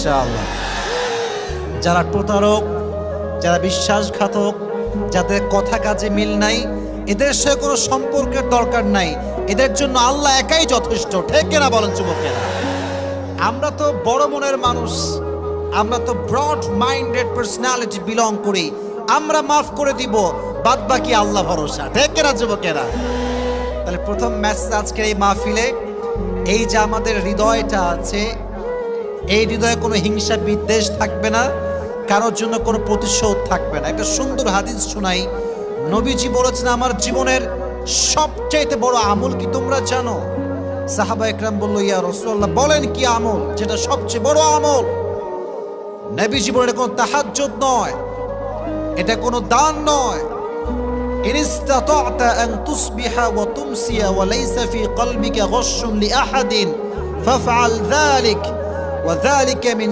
ইনশাআল্লাহ। যারা প্রতারক, যারা বিশ্বাসঘাতক, যাদের কথা কাজে মিল নাই, এদের সাথে কোনো সম্পর্কের দরকার নাই, এদের জন্য আল্লাহ একাই যথেষ্ট। ঠিক কিনা বলেন যুবকেরা? আমরা তো বড় মনের মানুষ, আমরা তো ব্রড মাইন্ডেড পার্সোনালিটি বিলং করি, আমরা মাফ করে দিব, বাদ বাকি আল্লাহ ভরসা। ঠিক কিনা যুবকেরা? তাহলে প্রথম মেসেজ আজকের এই মাহফিলে, এই যে আমাদের হৃদয়টা আছে, এই হৃদয়ে কোনো হিংসা বিদ্বেষ থাকবে না, কারোর জন্য কোনো প্রতিশোধ থাকবে না। একটা সুন্দর হাদিস শোনাই। নবীজি বলেছেন, আমার জীবনের সবচেয়ে বড় আমল কি তোমরা জানো? সাহাবা একরাম বলল, ইয়া রাসূলুল্লাহ, বলেন কি আমল যেটা সবচেয়ে বড় আমল? নবীজি বলেন, এটা কোনো তাহাজ্জুদ নয়, এটা কোনো দান নয়। ইন ইসতাতা'তা আন তুসবিহা ওয়া তুমসিয়া ওয়া লাইসা ফি কলবিকা গাশশুন লিআহাদিন ফাফআল যালিক ওয়া যালিকা মিন